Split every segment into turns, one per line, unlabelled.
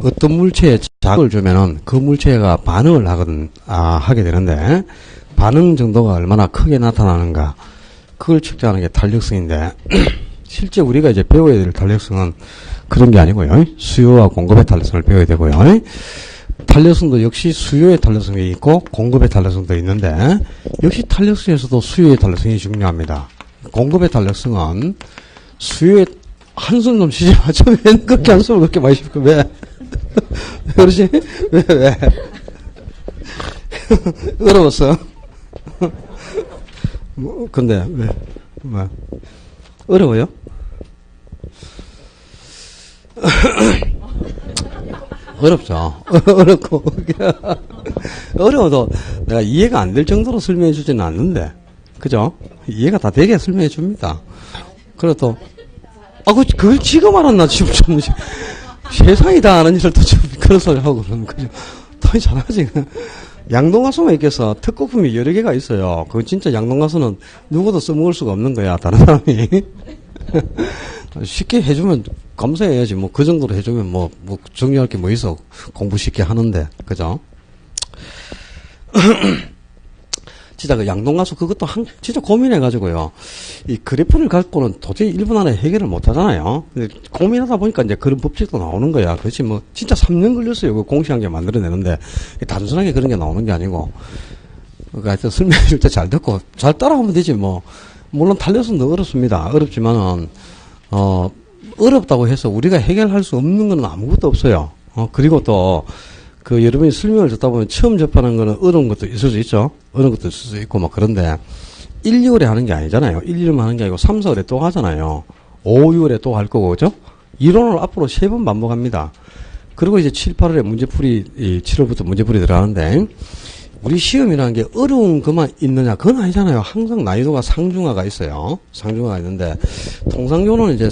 어떤 물체에 자극을 주면은 그 물체가 반응을 하게 되는데, 반응 정도가 얼마나 크게 나타나는가, 그걸 측정하는 게 탄력성인데, 실제 우리가 이제 배워야 될 탄력성은 그런 게 아니고요. 수요와 공급의 탄력성을 배워야 되고요. 탄력성도 역시 수요의 탄력성이 있고 공급의 탄력성도 있는데, 역시 탄력성에서도 수요의 탄력성이 중요합니다. 공급의 탄력성은 수요의 한숨 좀 쉬지 마. 왜 그렇게 한숨을 그렇게 많이 쉬고, 왜? 그러지? 왜? 어려웠어? 근데, 왜? 뭐? 어려워요? 어렵죠. 어렵고. 어려워도 내가 이해가 안 될 정도로 설명해 주지는 않는데. 그죠? 이해가 다 되게 설명해 줍니다. 그래도, 그걸 지금 알았나, 지금 좀. 세상이 다 아는 일을 또 지금 그런 소리 하고 그러면, 그죠? 더 잘하지. 양동가수만 있겠어. 특고품이 여러 개가 있어요. 그건 진짜 양동가수는 누구도 써먹을 수가 없는 거야, 다른 사람이. 쉽게 해주면 감사해야지. 뭐, 그 정도로 해주면 뭐 정리할 게 뭐 있어. 공부 쉽게 하는데. 그죠? 진짜 그 양동가수 그것도 진짜 고민해가지고요. 이 그래프를 갖고는 도저히 1분 안에 해결을 못 하잖아요. 고민하다 보니까 이제 그런 법칙도 나오는 거야. 그렇지 뭐, 진짜 3년 걸렸어요. 그 공시한 게 만들어내는데. 단순하게 그런 게 나오는 게 아니고. 그러니까 하여튼 설명해 줄 때 잘 듣고, 잘 따라하면 되지 뭐. 물론 탄력성도 어렵습니다. 어렵지만은, 어렵다고 해서 우리가 해결할 수 없는 건 아무것도 없어요. 그리고 또, 여러분이 설명을 듣다 보면 처음 접하는 거는 어려운 것도 있을 수 있죠. 어려운 것도 있을 수 있고, 막 그런데, 1, 2월에 하는 게 아니잖아요. 1, 2월만 하는 게 아니고 3, 4월에 또 하잖아요. 5, 6월에 또 할 거고, 그죠? 이론을 앞으로 3번 반복합니다. 그리고 이제 7, 8월에 문제풀이, 7월부터 문제풀이 들어가는데, 우리 시험이라는 게 어려운 것만 있느냐? 그건 아니잖아요. 항상 난이도가 상중하가 있어요. 상중하가 있는데, 통상적으로는 이제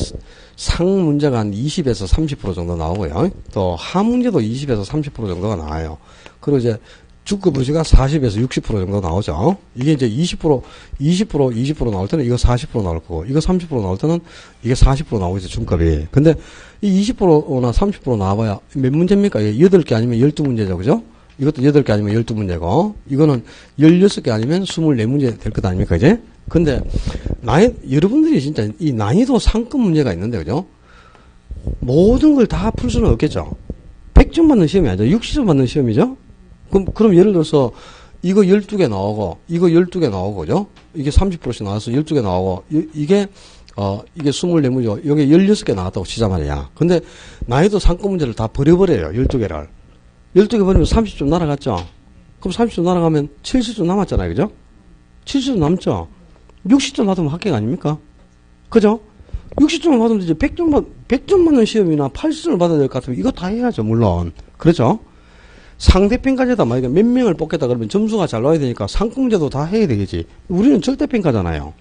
상 문제가 한 20에서 30% 정도 나오고요. 또 하 문제도 20에서 30% 정도가 나와요. 그리고 이제 주급 문제가 40에서 60% 정도 나오죠. 이게 이제 20% 나올 때는 이거 40% 나올 거고, 이거 30% 나올 때는 이게 40% 나오겠죠, 중급이. 근데 이 20%나 30% 나와봐야 몇 문제입니까? 이게 8개 아니면 12문제죠, 그죠? 이것도 8개 아니면 12문제고, 이거는 16개 아니면 24문제 될 것 아닙니까, 이제? 근데, 여러분들이 진짜 이 난이도 상급 문제가 있는데, 그죠? 모든 걸 다 풀 수는 없겠죠? 100점 받는 시험이 아니죠? 60점 받는 시험이죠? 그럼 예를 들어서, 이거 12개 나오고, 이거 12개 나오고, 그죠? 이게 30%씩 나와서 12개 나오고, 이게 24문제죠. 여기 16개 나왔다고 치자 말이야. 근데, 난이도 상급 문제를 다 버려버려요, 12개를. 12개 버리면 30점 날아갔죠? 그럼 30점 날아가면 70점 남았잖아요, 그죠? 70점 남죠? 60점 받으면 합격 아닙니까? 그죠? 60점을 받으면 이제 100점 받는 시험이나 80점을 받아야 될 것 같으면 이거 다 해야죠, 물론. 그렇죠? 상대평가제다. 만약에 몇 명을 뽑겠다 그러면 점수가 잘 나와야 되니까 상공제도 다 해야 되겠지. 우리는 절대평가잖아요.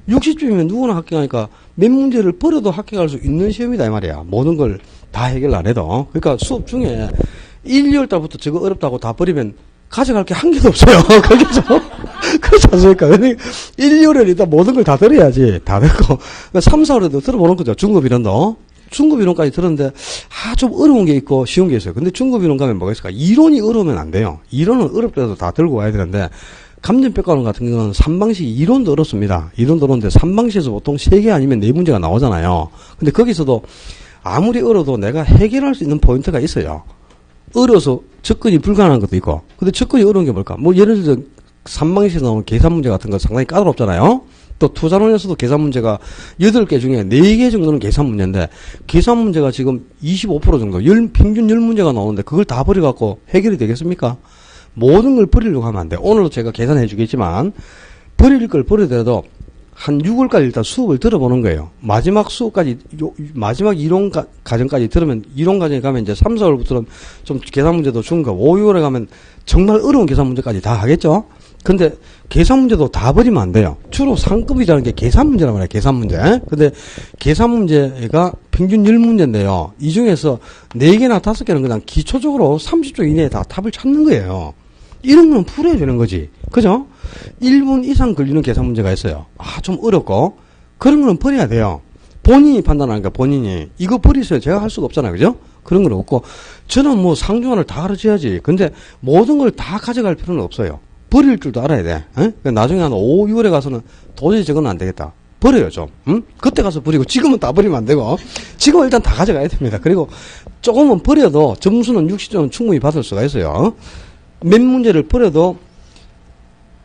60점이면 누구나 합격하니까 몇 문제를 버려도 합격할 수 있는 시험이다, 이 말이야. 모든 걸 다 해결 안 해도. 그러니까 수업 중에 1, 2월 달부터 저거 어렵다고 다 버리면 가져갈 게 한 개도 없어요. 거기서. 그렇지 않습니까? 1, 2월에 일단 모든 걸 다 들어야지. 다 듣고. 3, 4월에도 들어보는 거죠. 중급 이론도. 중급 이론까지 들었는데, 좀 어려운 게 있고 쉬운 게 있어요. 근데 중급 이론 가면 뭐가 있을까? 이론이 어려우면 안 돼요. 이론은 어렵더라도 다 들고 와야 되는데, 감정평가론 같은 경우는 3방식 이론도 어렵습니다. 이론도 어려운데 3방식에서 보통 3개 아니면 4문제가 나오잖아요. 근데 거기서도 아무리 어려도 내가 해결할 수 있는 포인트가 있어요. 어려서 접근이 불가능한 것도 있고. 근데 접근이 어려운 게 뭘까? 뭐 예를 들어 3방식에서 나오는 계산 문제 같은 거 상당히 까다롭잖아요. 또 투자론에서도 계산 문제가 8개 중에 4개 정도는 계산 문제인데, 계산 문제가 지금 25% 정도, 평균 10문제가 나오는데 그걸 다 버려갖고 해결이 되겠습니까? 모든 걸 버리려고 하면 안 돼. 오늘도 제가 계산해 주겠지만, 버릴 걸 버리더라도 한 6월까지 일단 수업을 들어보는 거예요. 마지막 수업까지, 마지막 이론 과정까지 들으면, 이론 과정에 가면 이제 3, 4월부터는 좀 계산 문제도 좋은 거, 5, 6월에 가면 정말 어려운 계산 문제까지 다 하겠죠? 근데 계산 문제도 다 버리면 안 돼요. 주로 상급이라는 게 계산 문제란 말이에요. 계산 문제. 근데 계산 문제가 평균 10문제인데요. 이 중에서 4개나 5개는 그냥 기초적으로 30초 이내에 다 답을 찾는 거예요. 이런 건 풀어야 되는 거지. 그죠? 1분 이상 걸리는 계산 문제가 있어요. 좀 어렵고. 그런 거는 버려야 돼요. 본인이 판단하니까 본인이. 이거 버리세요. 제가 할 수가 없잖아요. 그죠? 그런 건 없고, 저는 뭐 상중하를 다 가르쳐야지. 근데 모든 걸 다 가져갈 필요는 없어요. 버릴 줄도 알아야 돼. 그러니까 나중에 한 5, 6월에 가서는 도저히 저건 안 되겠다. 버려요, 좀. 그때 가서 버리고, 지금은 다 버리면 안 되고, 지금은 일단 다 가져가야 됩니다. 그리고 조금은 버려도 점수는 60점은 충분히 받을 수가 있어요. 몇 문제를 버려도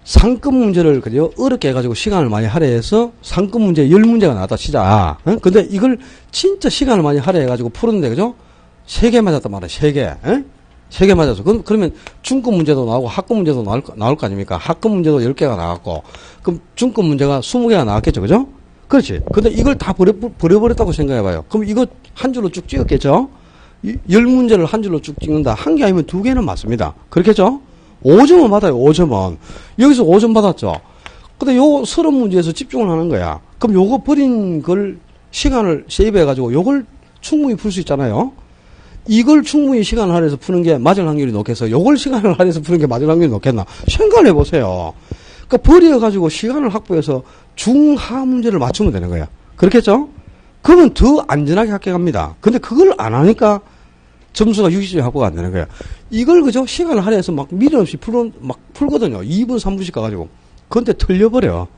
상급 문제를 그죠 어렵게 해가지고 시간을 많이 할애해서 상급 문제 10문제가 나왔다 치자. 근데 이걸 진짜 시간을 많이 할애해가지고 푸는데 그죠? 3개 맞았단 말이야. 3개. 3개 맞아서. 그러면 중급 문제도 나오고 학급 문제도 나올 거 아닙니까? 학급 문제도 10개가 나왔고, 그럼 중급 문제가 20개가 나왔겠죠. 그죠? 그렇지. 근데 이걸 다 버려버렸다고 생각해봐요. 그럼 이거 한 줄로 쭉 찍었겠죠? 10문제를 한 줄로 쭉 찍는다. 한 개 아니면 2개는 맞습니다. 그렇겠죠? 5점은 받아요. 5점은. 여기서 5점 받았죠. 근데 요 30문제에서 집중을 하는 거야. 그럼 요거 버린 걸 시간을 세이브해가지고 요걸 충분히 풀 수 있잖아요. 이걸 충분히 시간을 할애해서 푸는 게 맞을 확률이 높겠어. 요걸 시간을 할애해서 푸는 게 맞을 확률이 높겠나. 생각을 해보세요. 그러니까 버려가지고 시간을 확보해서 중하 문제를 맞추면 되는 거야. 그렇겠죠? 그러면 더 안전하게 합격합니다. 근데 그걸 안 하니까 점수가 60점 확보가 안 되는 거야. 이걸 그죠? 시간을 할애해서 막 미련 없이 풀거든요. 2분, 3분씩 가가지고. 근데 틀려버려.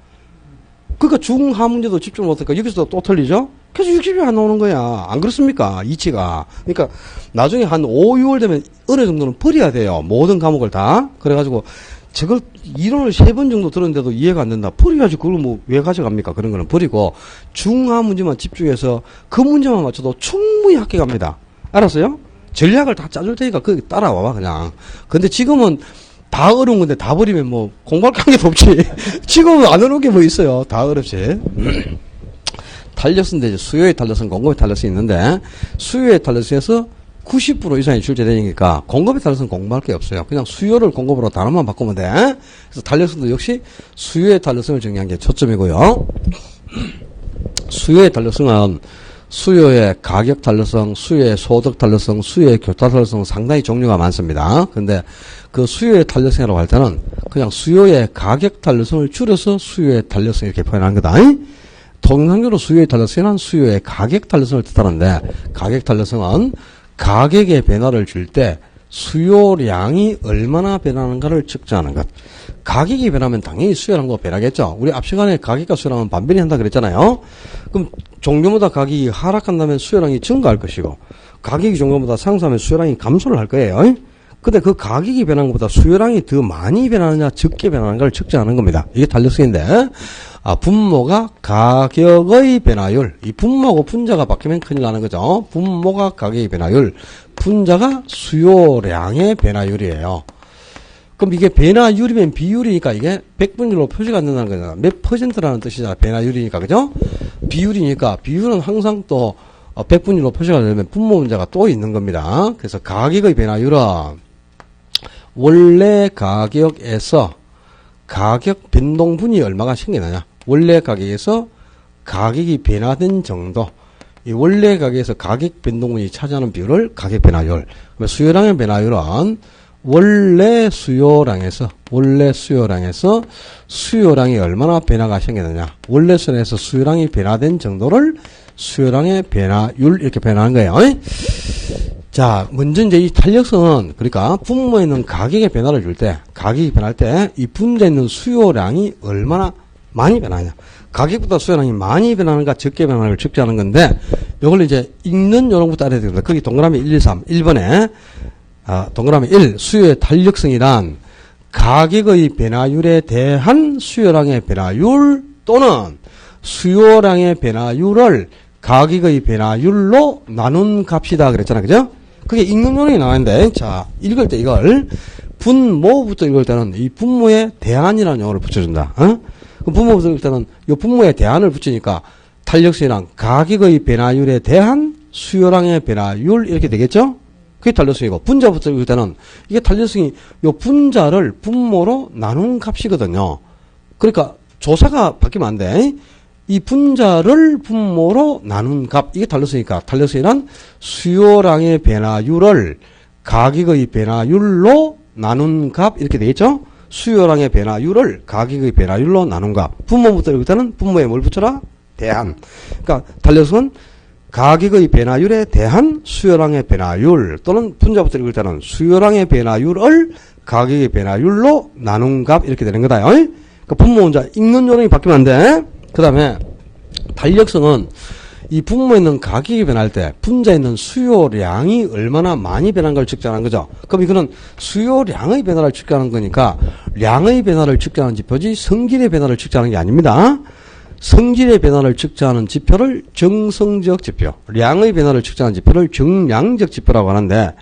그러니까 중하 문제도 집중 못하니까 여기서 또 틀리죠? 계속 60이 안 나오는 거야. 안 그렇습니까? 이치가. 그러니까 나중에 한 5, 6월 되면 어느 정도는 버려야 돼요. 모든 과목을 다. 그래가지고 저걸 이론을 3번 정도 들었는데도 이해가 안 된다. 버려야지. 그걸 뭐 왜 가져갑니까? 그런 거는 버리고 중하 문제만 집중해서 그 문제만 맞춰도 충분히 합격합니다. 알았어요? 전략을 다 짜줄 테니까 거기 따라와봐 그냥. 근데 지금은 다 어려운 건데 다 버리면 뭐 공부할 관계도 없지. 지금은 안 어려운 게 뭐 있어요. 다 어렵지. 탄력수인데 수요의 탄력수는 공급의 탄력수 있는데 수요의 탄력수에서 90% 이상이 출제되니까 공급의 탄력수는 공부할 게 없어요. 그냥 수요를 공급으로 단어만 바꾸면 돼. 그래서 탄력수도 역시 수요의 탄력성을 정리한 게 초점이고요. 수요의 탄력성은 수요의 가격 탄력성, 수요의 소득 탄력성, 수요의 교타 탄력성 상당히 종류가 많습니다. 근데 그 수요의 탄력성이라고 할 때는 그냥 수요의 가격 탄력성을 줄여서 수요의 탄력성 이렇게 표현하는 거다. 통상적으로 수요의 탄력성은 수요의 가격 탄력성을 뜻하는데 가격 탄력성은 가격의 변화를 줄 때 수요량이 얼마나 변하는가를 측정하는 것. 가격이 변하면 당연히 수요량도 변하겠죠. 우리 앞 시간에 가격과 수요량은 반변이 한다 그랬잖아요. 그럼 종류마다 가격이 하락한다면 수요량이 증가할 것이고 가격이 종류마다 상승하면 수요량이 감소를 할 거예요. 근데 그 가격이 변한 것보다 수요량이 더 많이 변하느냐 적게 변하는가를 측정하는 겁니다. 이게 탄력성인데 분모가 가격의 변화율. 이 분모하고 분자가 바뀌면 큰일 나는 거죠. 분모가 가격의 변화율, 분자가 수요량의 변화율이에요. 그럼 이게 변화율이면 비율이니까 이게 100분율로 표시가 안 된다는 거잖아. 몇 퍼센트라는 뜻이잖아. 변화율이니까. 그죠? 비율이니까 비율은 항상 또 100분율로 표시가 되면 분모 분자가 또 있는 겁니다. 그래서 가격의 변화율은 원래 가격에서 가격 변동분이 얼마가 생기느냐. 원래 가격에서 가격이 변화된 정도. 이 원래 가격에서 가격 변동분이 차지하는 비율을 가격 변화율. 수요량의 변화율은 원래 수요량에서 수요량이 얼마나 변화가 생기느냐. 원래 수요량에서 수요량이 변화된 정도를 수요량의 변화율 이렇게 변하는 거예요. 자, 먼저 이제 이 탄력성은 그러니까 분모에 있는 가격의 변화를 줄 때, 가격이 변할 때 이 분자에 있는 수요량이 얼마나 많이 변하냐. 가격보다 수요량이 많이 변하는가 적게 변하는가를 측정하는 건데 이걸 이제 읽는 요령부터 알아야 됩니다. 거기 동그라미 1, 2, 3, 1번에 동그라미 1, 수요의 탄력성이란 가격의 변화율에 대한 수요량의 변화율 또는 수요량의 변화율을 가격의 변화율로 나눈 값이다 그랬잖아. 그죠? 그게 읽는 요령이 나왔는데, 자, 읽을 때 이걸 분모부터 읽을 때는 이 분모에 대안이라는 용어를 붙여준다. 그 분모부터 읽을 때는 이 분모에 대안을 붙이니까 탄력성이란 가격의 변화율에 대한 수요량의 변화율 이렇게 되겠죠? 그게 탄력성이고, 분자부터 읽을 때는 이게 탄력성이 이 분자를 분모로 나눈 값이거든요. 그러니까 조사가 바뀌면 안 돼. 이 분자를 분모로 나눈 값, 이게 탄력성이니까 탄력성이란 수요량의 변화율을 가격의 변화율로 나눈 값 이렇게 되겠죠? 수요량의 변화율을 가격의 변화율로 나눈 값. 분모부터 읽을 때는 분모에 뭘 붙여라? 대안. 그러니까 탄력성은 가격의 변화율에 대한 수요량의 변화율 또는 분자부터 읽을 때는 수요량의 변화율을 가격의 변화율로 나눈 값 이렇게 되는 거다. 그러니까 분모원자 읽는 요령이 바뀌면 안 돼. 그 다음에 탄력성은 이 분모에 있는 가격이 변할 때 분자에 있는 수요량이 얼마나 많이 변한 걸 측정하는 거죠. 그럼 이거는 수요량의 변화를 측정하는 거니까 량의 변화를 측정하는 지표지 성질의 변화를 측정하는 게 아닙니다. 성질의 변화를 측정하는 지표를 정성적 지표, 량의 변화를 측정하는 지표를 정량적 지표라고 하는데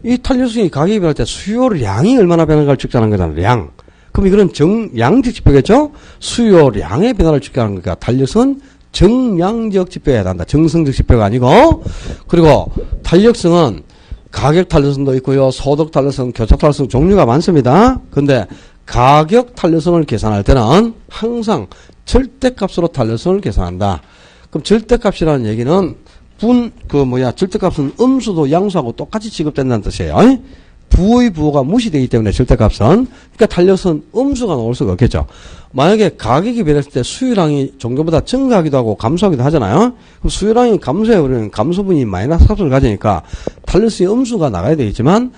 이 탄력성이 가격이 변할 때 수요량이 얼마나 변한가를 측정하는 거잖아요. 량. 그럼 이거는 정량적 지표겠죠? 수요량의 변화를 측정하는 거니까 탄력성은 정량적 지표에 해당한다. 정성적 지표가 아니고. 그리고 탄력성은 가격 탄력성도 있고요. 소득 탄력성, 교차 탄력성 종류가 많습니다. 근데 가격 탄력성을 계산할 때는 항상 절대값으로 탄력성을 계산한다. 그럼 절대값이라는 얘기는 절대값은 음수도 양수하고 똑같이 취급된다는 뜻이에요. 부의 부호가 무시되기 때문에 절대값은. 그러니까 탄력성은 음수가 나올 수가 없겠죠. 만약에 가격이 변했을 때 수요량이 종전보다 증가하기도 하고 감소하기도 하잖아요. 그럼 수요량이 감소해버리면 감소분이 마이너스 값을 가지니까 탄력성이 음수가 나가야 되겠지만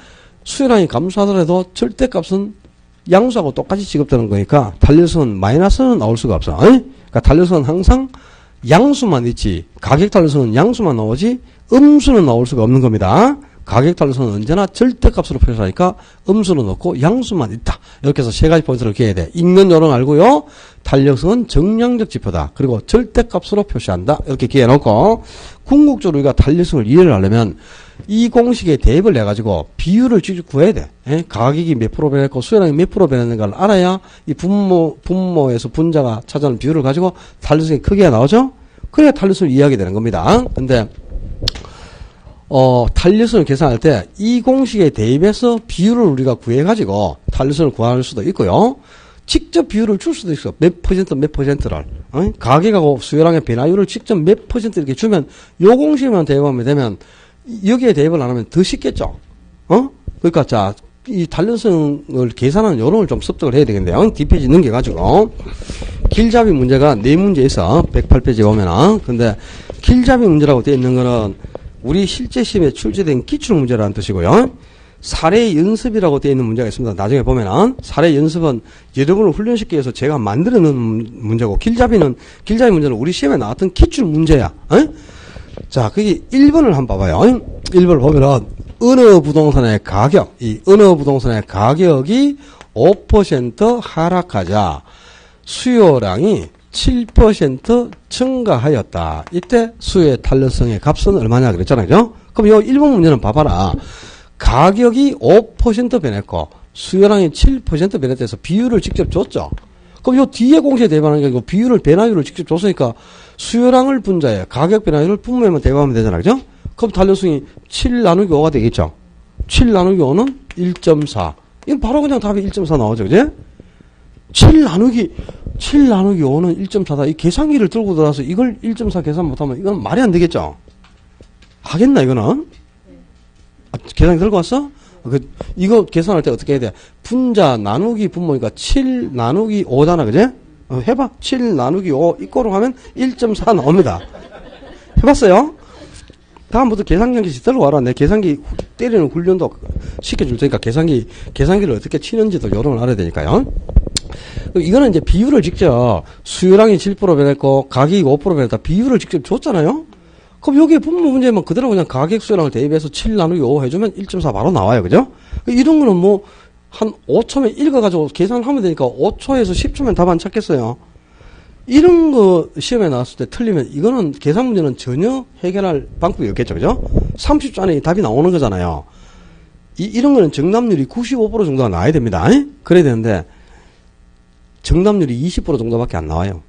수요량이 감소하더라도 절대값은 양수하고 똑같이 취급되는 거니까 탄력성은 마이너스는 나올 수가 없어. 그러니까 탄력성은 항상 양수만 있지 가격 탄력성은 양수만 나오지 음수는 나올 수가 없는 겁니다. 가격 탄력성은 언제나 절대값으로 표시하니까 음수는 없고 양수만 있다. 이렇게 해서 세 가지 포인트를 기해야 돼. 읽는 요령 알고요. 탄력성은 정량적 지표다. 그리고 절대값으로 표시한다. 이렇게 기해놓고 궁극적으로 우리가 탄력성을 이해를 하려면 이 공식에 대입을 해가지고 비율을 직접 구해야 돼. 가격이 몇 프로 변했고 수요량이 몇 프로 변했는가를 알아야 이 분모에서 분자가 차지하는 비율을 가지고 탄력성이 크게 나오죠. 그래야 탄력성을 이해하게 되는 겁니다. 근데 탄력성을 계산할 때 이 공식에 대입해서 비율을 우리가 구해가지고 탄력성을 구할 수도 있고요. 직접 비율을 줄 수도 있어. 몇 퍼센트를. 가격하고 수요량의 변화율을 직접 몇 퍼센트 이렇게 주면 요 공식에만 대입하면 되면 여기에 대입을 안 하면 더 쉽겠죠. 그러니까 자, 이 탄력성을 계산하는 요령을 좀 습득을 해야 되겠네요. 뒷페이지 넘겨가지고. 길잡이 문제가 4문제 있어. 108페이지에 보면은. 근데 길잡이 문제라고 되어 있는 거는 우리 실제 시험에 출제된 기출문제라는 뜻이고요. 사례 연습이라고 되어 있는 문제가 있습니다. 나중에 보면은 사례 연습은 여러분을 훈련시키기 위해서 제가 만들어 놓은 문제고 길잡이 문제는 우리 시험에 나왔던 기출문제야. 자, 거기 1번을 한번 봐봐요. 1번을 보면은 어느 부동산의 가격, 이 어느 부동산의 가격이 5% 하락하자 수요량이 7% 증가하였다. 이때 수요의 탄력성의 값은 얼마냐 그랬잖아요. 그죠? 그럼 요 1번 문제는 봐봐라. 가격이 5% 변했고 수요량이 7% 변했다 해서 비율을 직접 줬죠. 그럼 요 뒤에 공시에 대입하는 게 아니고 비율을 변화율을 직접 줬으니까 수요량을 분자해 가격 변화율을 분모에만 대입하면 되잖아요. 그죠? 그럼 탄력성이 7 나누기 5가 되겠죠. 7 나누기 5는 1.4. 이건 바로 그냥 답이 1.4 나오죠. 그죠? 7 나누기 5는 1.4다. 이 계산기를 들고 들어와서 이걸 1.4 계산 못하면 이건 말이 안 되겠죠? 하겠나, 이거는? 계산기 들고 왔어? 이거 계산할 때 어떻게 해야 돼? 분자 나누기 분모니까 7 나누기 5잖아, 그제? 해봐. 7 나누기 5 이거로 하면 1.4 나옵니다. 해봤어요? 다음부터 계산기 들고 와라. 내 계산기 때리는 훈련도 시켜줄 테니까 계산기를 어떻게 치는지도 요령을 알아야 되니까요. 이거는 이제 비율을 직접 수요량이 7% 변했고 가격이 5% 변했다. 비율을 직접 줬잖아요. 그럼 여기에 분모 문제만 그대로 그냥 가격 수요량을 대입해서 7 나누기 5 해주면 1.4 바로 나와요. 그죠? 이런 거는 뭐 한 5초면 읽어가지고 계산하면 되니까 5초에서 10초면 답 안 찾겠어요. 이런 거 시험에 나왔을 때 틀리면 이거는 계산 문제는 전혀 해결할 방법이 없겠죠. 그죠? 30초 안에 답이 나오는 거잖아요. 이런 거는 정답률이 95% 정도가 나와야 됩니다. 그래야 되는데 정답률이 20% 정도밖에 안 나와요.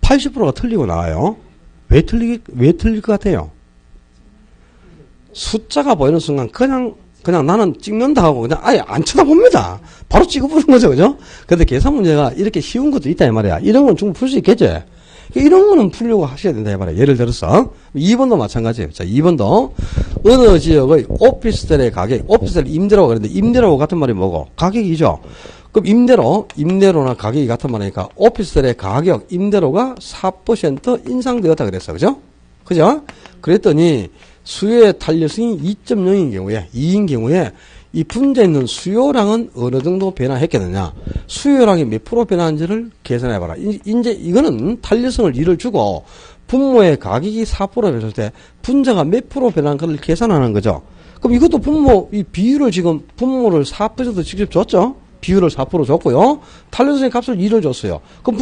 80%가 틀리고 나와요. 왜 틀릴 것 같아요? 숫자가 보이는 순간 그냥 나는 찍는다 하고 그냥 아예 안 쳐다봅니다. 바로 찍어보는 거죠. 그죠? 근데 계산 문제가 이렇게 쉬운 것도 있다 이 말이야. 이런 건 충분히 풀 수 있겠지? 이런 거는 풀려고 하셔야 된다 이 말이야. 예를 들어서 2번도 마찬가지예요. 자, 2번도 어느 지역의 오피스텔의 가격, 오피스텔 임대료가 그랬는데 임대료가 같은 말이 뭐고? 가격이죠. 그럼 임대료나 가격이 같은 말이니까 오피스텔의 가격, 임대료가 4% 인상되었다 그랬어. 그죠? 그죠? 그랬더니 수요의 탄력성이 2.0인 경우에, 2인 경우에 이 분자에 있는 수요량은 어느 정도 변화했겠느냐. 수요량이 몇 프로 변화한지를 계산해봐라. 이제 이거는 탄력성을 2를 주고 분모의 가격이 4% 변했을 때 분자가 몇 프로 변한 것을 계산하는 거죠. 그럼 이것도 분모, 이 비율을 지금 분모를 4% 직접 줬죠? 비율을 4% 줬고요. 탄력성의 값을 2를 줬어요. 그럼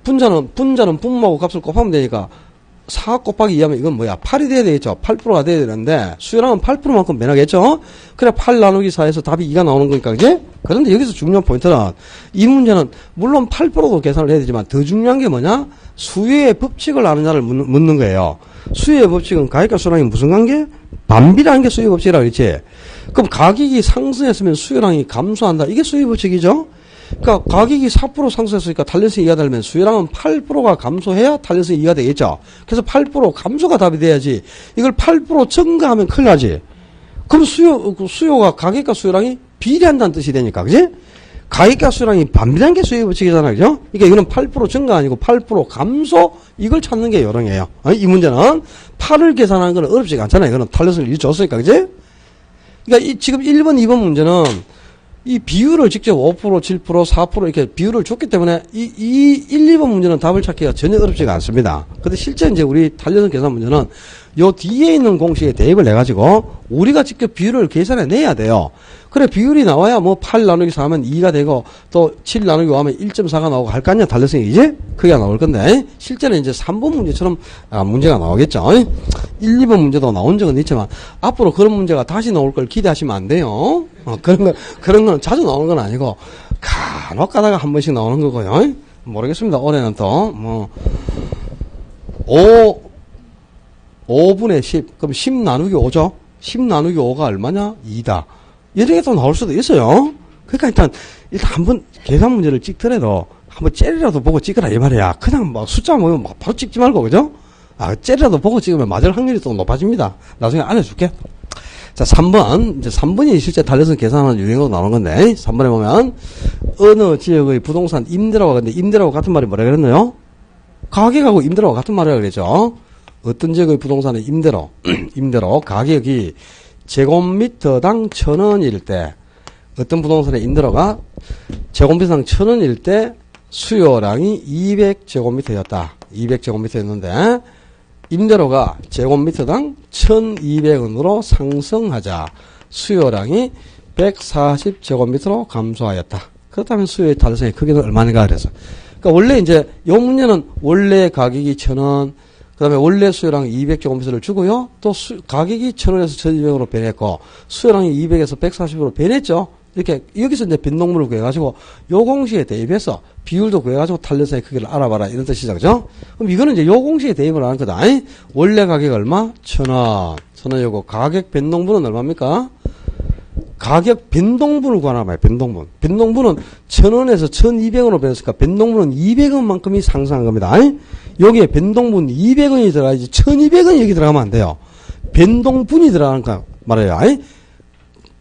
분자는, 분자는 분모하고 값을 곱하면 되니까 4 곱하기 2하면 이건 뭐야? 8이 돼야 되겠죠? 8%가 돼야 되는데, 수요량은 8%만큼 변하겠죠? 그래, 8 나누기 4에서 답이 2가 나오는 거니까, 그지? 그런데 여기서 중요한 포인트는, 이 문제는, 물론 8%도 계산을 해야 되지만, 더 중요한 게 뭐냐? 수요의 법칙을 아느냐를 묻는 거예요. 수요의 법칙은 가격과 수요량이 무슨 관계? 반비례한 게 수요의 법칙이라고 그랬지? 그럼 가격이 상승했으면 수요량이 감소한다. 이게 수요의 법칙이죠? 그러니까 가격이 4% 상승했으니까 탄력성이 2가 되면 수요량은 8%가 감소해야 탄력성이 2가 되겠죠. 그래서 8% 감소가 답이 돼야지. 이걸 8% 증가하면 큰일 나지. 그럼 수요가 가격과 수요량이 비례한다는 뜻이 되니까, 그지? 가격과 수요량이 반비례한 게 수요의 법칙이잖아요, 그죠? 그러니까 이거는 8% 증가 아니고 8% 감소, 이걸 찾는 게 요령이에요. 이 문제는 8을 계산하는 건 어렵지가 않잖아요. 이거는 탄력성을 1 줬으니까, 그지? 그러니까 지금 1번, 2번 문제는 이 비율을 직접 5%, 7%, 4% 이렇게 비율을 줬기 때문에 이 1, 2번 문제는 답을 찾기가 전혀 어렵지가 않습니다. 근데 실제 이제 우리 탄력성 계산 문제는 요 뒤에 있는 공식에 대입을 해가지고 우리가 직접 비율을 계산해 내야 돼요. 그래, 비율이 나와야 뭐 8 나누기 4 하면 2가 되고 또 7 나누기 5 하면 1.4가 나오고 할 거 아니야, 탄력성이 이제? 그게 나올 건데, 실제는 이제 3번 문제처럼 문제가 나오겠죠. 1, 2번 문제도 나온 적은 있지만 앞으로 그런 문제가 다시 나올 걸 기대하시면 안 돼요. 그런 건 자주 나오는 건 아니고 간혹 가다가 한 번씩 나오는 거고요. 모르겠습니다. 올해는 또 5분의 10, 그럼 10 나누기 5죠? 10 나누기 5가 얼마냐? 2다. 이렇게 또 나올 수도 있어요. 그러니까 일단 한번 계산 문제를 찍더라도 한번 째리라도 보고 찍으라 이 말이야. 그냥 막 숫자 모이면 막 바로 찍지 말고, 그죠? 째리라도 보고 찍으면 맞을 확률이 또 높아집니다. 나중에 알려줄게. 자, 3번. 이제 3번이 실제 탄력성 계산하는 유형으로 나오는 건데, 3번에 보면, 어느 지역의 부동산 임대료가, 근데 임대료가 같은 말이 뭐라 그랬나요? 가격하고 임대료가 같은 말이라 그랬죠? 어떤 지역의 부동산의 임대료, 가격이 제곱미터당 1,000원일 때, 어떤 부동산의 임대료가 제곱미터당 1,000원일 때 수요량이 200제곱미터였다. 200제곱미터였는데, 임대료가 제곱미터당 1,200원으로 상승하자 수요량이 140제곱미터로 감소하였다. 그렇다면 수요의 탄력성의 크기는 얼마인가 그래서. 그러니까 원래 이제 요 문제는 원래 가격이 1,000원, 그 다음에 원래 수요량 200제곱미터를 주고요. 또 가격이 1,000원에서 1,200원으로 변했고 수요량이 200에서 140으로 변했죠. 이렇게 여기서 이제 변동물을 구해가지고 요 공식에 대입해서 비율도 구해가지고 탄력성의 크기를 알아봐라 이런 뜻이죠, 그죠? 그럼 이거는 이제 요 공식에 대입을 하는 거다. 원래 가격 얼마? 1,000원. 1,000원이고 가격 변동분은 얼마입니까? 가격 변동분을 구하나 봐요. 변동분. 변동분은 1,000원에서 1,200원으로 변했으니까 변동분은 200원만큼이 상승한 겁니다. 여기에 변동분 200원이 들어가야지 1,200원이 여기 들어가면 안 돼요. 변동분이 들어가니까 말해요.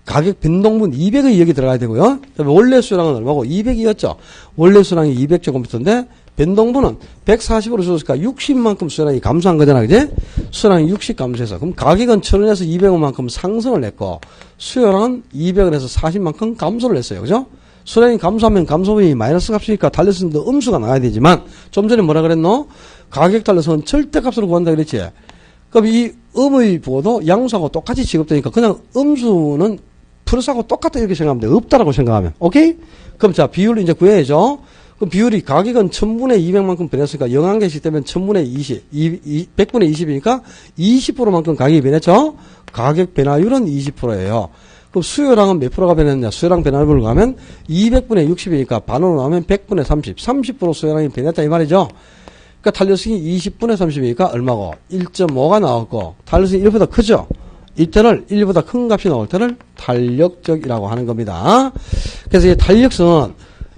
가격 변동분 200원이 여기 들어가야 되고요. 원래 수량은 얼마고? 200이었죠. 원래 수량이 200제곱미터인데 변동분은 140으로 줬으니까 60만큼 수량이 감소한 거잖아, 그지? 수량이 60 감소해서. 그럼 가격은 1,000원에서 200원만큼 상승을 했고 수요량은 200원에서 40만큼 감소를 했어요, 그죠? 수량이 감소하면 감소분이 마이너스 값이니까 탄력성도 음수가 나와야 되지만 좀 전에 뭐라 그랬노? 가격 탄력성은 절대값으로 구한다 그랬지? 그럼 이 음의 부호도 양수하고 똑같이 취급되니까 그냥 음수는 플러스하고 똑같다 이렇게 생각하면 돼. 없다라고 생각하면. 오케이? 그럼 자, 비율을 이제 구해야죠. 그럼 비율이 가격은 1000분의 200만큼 변했으니까 0한개씩 되면 1000분의 20, 100분의 20이니까 20%만큼 가격이 변했죠? 가격 변화율은 20%예요. 그럼 수요량은 몇 프로가 변했냐? 수요량 변화율을 가면 200분의 60이니까 반으로 나오면 100분의 30, 30% 수요량이 변했다 이 말이죠. 그러니까 탄력성이 20분의 30이니까 얼마고? 1.5가 나왔고 탄력성이 1보다 크죠? 이때를 1보다 큰 값이 나올 때를 탄력적이라고 하는 겁니다. 그래서 이 탄력성은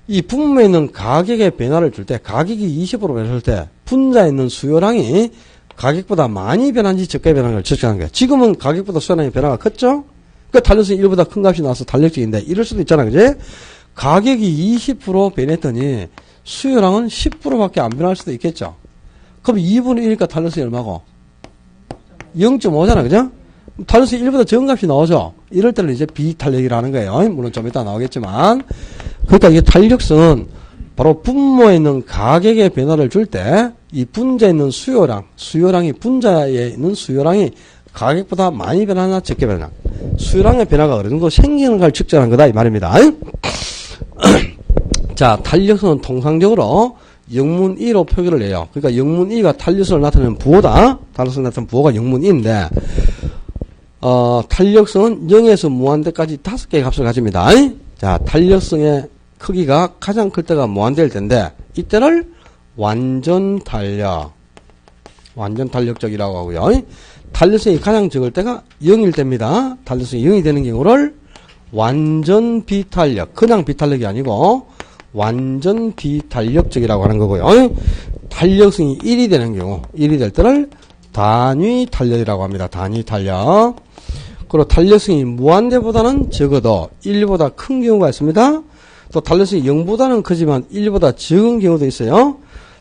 이 분모에 있는 가격의 변화를 줄 때 가격이 20% 변했을 때 분자에 있는 수요량이 가격보다 많이 변한지 적게 변한 걸 측정하는 거예요. 지금은 가격보다 수요량의 변화가 컸죠? 그러니까 탄력성이 1보다 큰 값이 나와서 탄력적인데 이럴 수도 있잖아, 그지? 가격이 20% 변했더니 수요량은 10%밖에 안 변할 수도 있겠죠. 그럼 2분의 1이니까 탄력성이 얼마고? 0.5잖아, 그죠? 탄력성이 1보다 적은 값이 나오죠? 이럴 때는 이제 비탄력이라는 거예요. 물론 좀 이따 나오겠지만. 그러니까 이게 탄력성은 바로 분모에 있는 가격의 변화를 줄 때, 이 분자에 있는 수요량이 분자에 있는 수요량이 가격보다 많이 변하나 적게 변하나. 수요량의 변화가 어느 정도 생기는 걸 측정한 거다, 이 말입니다. 자, 탄력성은 통상적으로 영문 2로 표기를 해요. 그러니까 영문 2가 탄력성을 나타내는 부호다. 탄력성을 나타내는 부호가 영문 2인데, 탄력성은 0에서 무한대까지 5개의 값을 가집니다. 자, 탄력성의 크기가 가장 클 때가 무한대일 텐데, 이때를 완전 탄력적이라고 하고요. 탄력성이 가장 적을 때가 0일 때입니다. 탄력성이 0이 되는 경우를 완전 비탄력, 그냥 비탄력이 아니고 완전 비탄력적이라고 하는 거고요. 탄력성이 1이 되는 경우, 1이 될 때를 단위 탄력이라고 합니다. 단위 탄력. 그리고 탄력성이 무한대보다는 적어도 1보다 큰 경우가 있습니다. 또 탄력성이 0보다는 크지만 1보다 적은 경우도 있어요.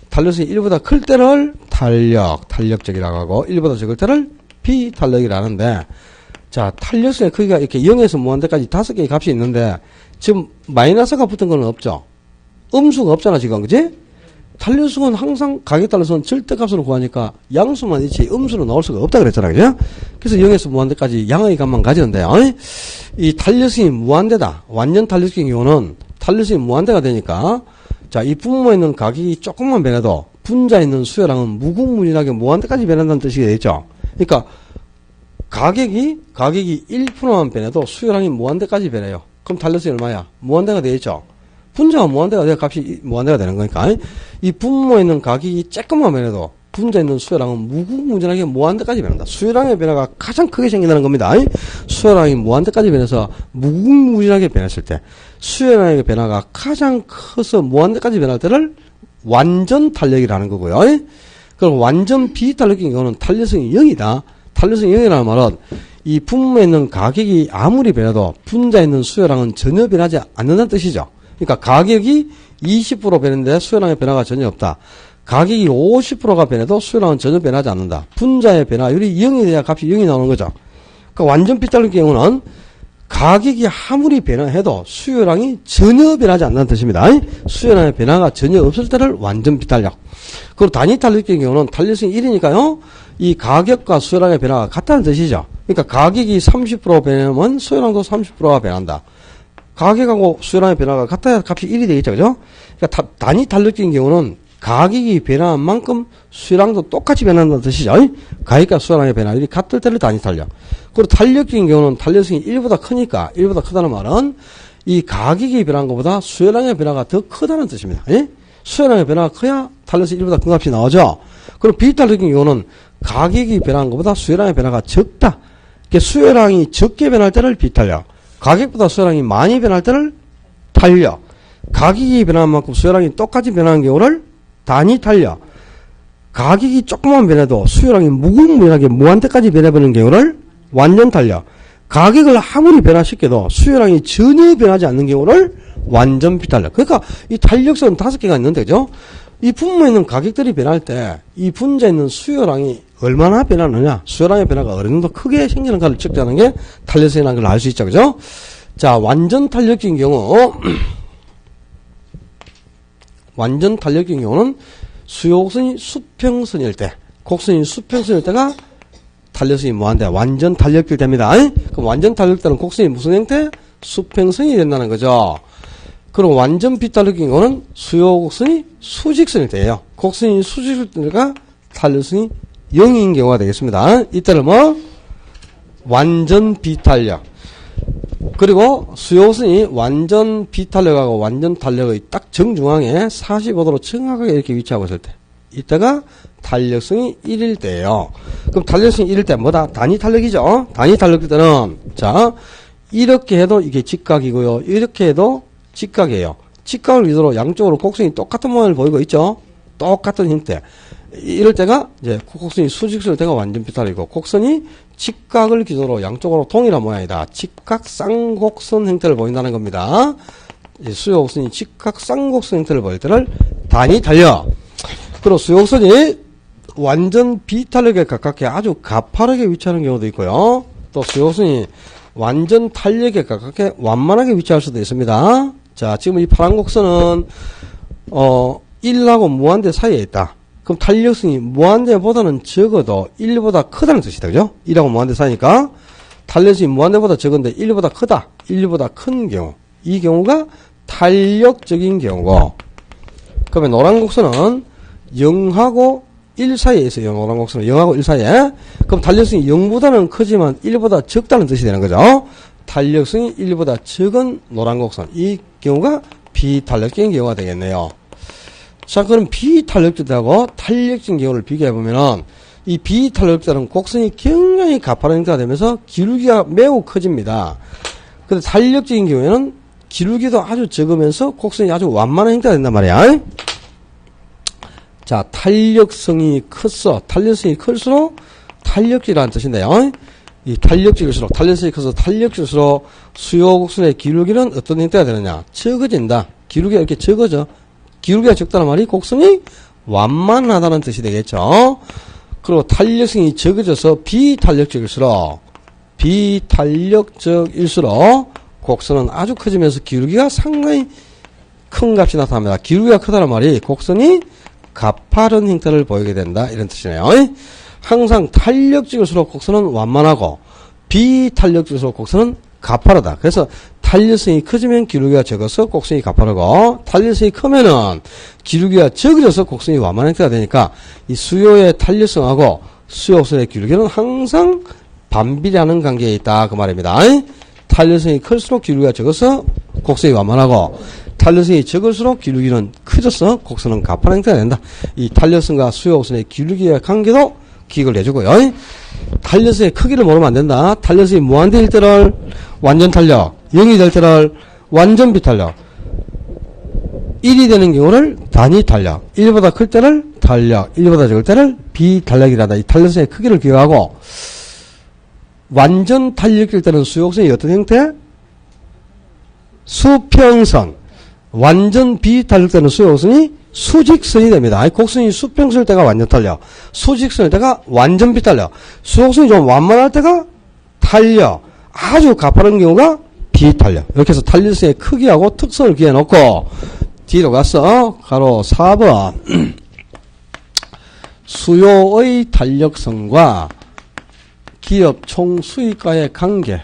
탄력성이 1보다 클 때를 탄력적이라고 하고 1보다 적을 때를 비탄력이라고 하는데, 자, 탄력성의 크기가 이렇게 0에서 무한대까지 5개의 값이 있는데 지금 마이너스가 붙은 건 없죠. 음수가 없잖아 지금, 그지? 탄력성은 항상 가격 탄력성은 절대값으로 구하니까 양수만 있지 음수로 나올 수가 없다 그랬잖아, 그죠? 그래서 0에서 무한대까지 양의 값만 가졌는데, 이 탄력성이 무한대다. 완전 탄력적인 경우는 탄력성이 무한대가 되니까, 자, 이 분모에 있는 가격이 조금만 변해도 분자에 있는 수요량은 무궁무진하게 무한대까지 변한다는 뜻이 되겠죠. 그러니까 가격이 1%만 변해도 수요량이 무한대까지 변해요. 그럼 탄력성이 얼마야? 무한대가 되겠죠. 분자가 무한대가 돼야 값이 무한대가 되는 거니까. 이 분모에 있는 가격이 조금만 변해도 분자에 있는 수요량은 무궁무진하게 무한대까지 변한다. 수요량의 변화가 가장 크게 생긴다는 겁니다. 수요량이 무한대까지 변해서 무궁무진하게 변했을 때, 수요량의 변화가 가장 커서 무한대까지 변할 때를 완전 탄력이라는 거고요. 그럼 완전 비탄력인 경우는 탄력성이 0이다. 탄력성이 0이라는 말은 이 분모에 있는 가격이 아무리 변해도 분자에 있는 수요량은 전혀 변하지 않는다는 뜻이죠. 그러니까 가격이 20% 변했는데 수요량의 변화가 전혀 없다. 가격이 50%가 변해도 수요량은 전혀 변하지 않는다. 분자의 변화율이 0이 돼야 값이 0이 나오는 거죠. 그러니까 완전 비탄력의 경우는 가격이 아무리 변화해도 수요량이 전혀 변하지 않는다는 뜻입니다. 수요량의 변화가 전혀 없을 때를 완전 비탄력. 그리고 단위 탄력의 경우는 탄력성이 1이니까요. 이 가격과 수요량의 변화가 같다는 뜻이죠. 그러니까 가격이 30% 변하면 수요량도 30%가 변한다. 가격하고 수요량의 변화가 같아야 값이 1이 되겠죠. 그죠? 그러니까 단위 탄력적인 경우는 가격이 변화한 만큼 수요량도 똑같이 변한다는 뜻이죠. 가격과 수요량의 변화율이 같을 때를 단위 탄력. 그리고 탄력적인 경우는 탄력성이 1보다 크니까, 1보다 크다는 말은 이 가격이 변한 것보다 수요량의 변화가 더 크다는 뜻입니다. 수요량의 변화가 커야 탄력성이 1보다 큰 값이 나오죠. 그리고 비탄력적인 경우는 가격이 변한 것보다 수요량의 변화가 적다. 그러니까 수요량이 적게 변할 때를 비탄력, 가격보다 수요량이 많이 변할 때를 탄력, 가격이 변한 만큼 수요량이 똑같이 변하는 경우를 단위 탄력, 가격이 조금만 변해도 수요량이 무궁무진하게 무한대까지 변해버리는 경우를 완전 탄력, 가격을 아무리 변화시켜도 수요량이 전혀 변하지 않는 경우를 완전 비탄력. 그러니까 이 탄력성은 5개가 있는데, 그죠? 이 분모에 있는 가격들이 변할 때 이 분자에 있는 수요량이 얼마나 변하느냐, 수요량의 변화가 어느 정도 크게 생기는가를 측정하는 게 탄력성이라는 걸 알 수 있죠. 그죠? 자, 완전 탄력적인 경우, 완전 탄력적인 경우는 수요곡선이 수평선일 때, 곡선이 수평선일 때가 탄력성이 무한대, 완전 탄력적일 때입니다. 그럼 완전 탄력적일 때는 곡선이 무슨 형태? 수평선이 된다는 거죠. 그리고 완전 비탄력적인 경우는 수요곡선이 수직선일 때예요. 곡선이 수직선일 때가 탄력성이 0인 경우가 되겠습니다. 이때는 뭐? 완전 비탄력. 그리고 수요선이 완전 비탄력하고 완전 탄력의 딱 정중앙에 45도로 정확하게 이렇게 위치하고 있을 때, 이때가 탄력성이 1일 때예요. 그럼 탄력성이 1일 때 뭐다? 단위 탄력이죠. 단위 탄력 때는, 자, 이렇게 해도 이게 직각이고요. 이렇게 해도 직각이에요. 직각을 기준으로 양쪽으로 곡선이 똑같은 모양을 보이고 있죠. 똑같은 형태. 이럴 때가 이제 곡선이 수직선일 때가 완전 비탄력이고, 곡선이 직각을 기준으로 양쪽으로 동일한 모양이다. 직각 쌍곡선 형태를 보인다는 겁니다. 수요곡선이 직각 쌍곡선 형태를 보일 때를 단위 탄력. 그리고 수요곡선이 완전 비탄력에 가깝게 아주 가파르게 위치하는 경우도 있고요. 또 수요선이 완전 탄력에 가깝게 완만하게 위치할 수도 있습니다. 자, 지금 이 파란 곡선은 1하고 무한대 사이에 있다. 그럼 탄력성이 무한대보다는 적어도 1보다 크다는 뜻이다. 그죠? 1하고 무한대 사이니까 탄력성이 무한대보다 적은데 1보다 크다. 1보다 큰 경우. 이 경우가 탄력적인 경우고, 그러면 노란 곡선은 0하고 1 사이에 있어요. 노란 곡선은 0하고 1 사이에. 그럼 탄력성이 0보다는 크지만 1보다 적다는 뜻이 되는 거죠. 탄력성이 1보다 적은 노란 곡선. 이 경우가 비탄력적인 경우가 되겠네요. 자, 그럼 비탄력적하고 탄력적인 경우를 비교해보면은, 이 비탄력적은 곡선이 굉장히 가파른 형태가 되면서 기울기가 매우 커집니다. 근데 탄력적인 경우에는 기울기도 아주 적으면서 곡선이 아주 완만한 형태가 된단 말이야. 자, 탄력성이 클수록 탄력적이라는 뜻인데요. 이 탄력적일수록, 탄력성이 커서 탄력적일수록 수요 곡선의 기울기는 어떤 형태가 되느냐? 적어진다. 기울기가 이렇게 적어져. 기울기가 적다는 말이 곡선이 완만하다는 뜻이 되겠죠. 그리고 탄력성이 적어져서 비탄력적일수록 곡선은 아주 커지면서 기울기가 상당히 큰 값이 나타납니다. 기울기가 크다는 말이 곡선이 가파른 형태를 보이게 된다, 이런 뜻이네요. 항상 탄력적일수록 곡선은 완만하고 비탄력적일수록 곡선은 가파르다. 그래서 탄력성이 커지면 기울기가 적어서 곡선이 가파르고, 탄력성이 크면은 기울기가 적어져서 곡선이 완만한 형태가 되니까 이 수요의 탄력성하고 수요선의 기울기는 항상 반비례하는 관계에 있다, 그 말입니다. 탄력성이 클수록 기울기가 적어서 곡선이 완만하고, 탄력성이 적을수록 기울기는 커져서 곡선은 가파른 형태가 된다. 이 탄력성과 수요선의 기울기의 관계도 기억을 내주고요. 탄력성의 크기를 모르면 안 된다. 탄력성이 무한대일 때를 완전 탄력, 0이 될 때를 완전 비탄력, 1이 되는 경우를 단위 탄력, 1보다 클 때를 탄력, 1보다 적을 때를 비탄력이라다. 이 탄력성의 크기를 기억하고, 완전 탄력일 때는 수요곡선이 어떤 형태? 수평선. 완전 비탄력 때는 수요곡선이 수직선이 됩니다. 곡선이 수평선일 때가 완전 탄력, 수직선일 때가 완전 비탄력, 수직선이 좀 완만할 때가 탄력, 아주 가파른 경우가 비탄력. 이렇게 해서 탄력성의 크기하고 특성을 기해놓고 뒤로 가서 가로 4번 수요의 탄력성과 기업 총수익과의 관계,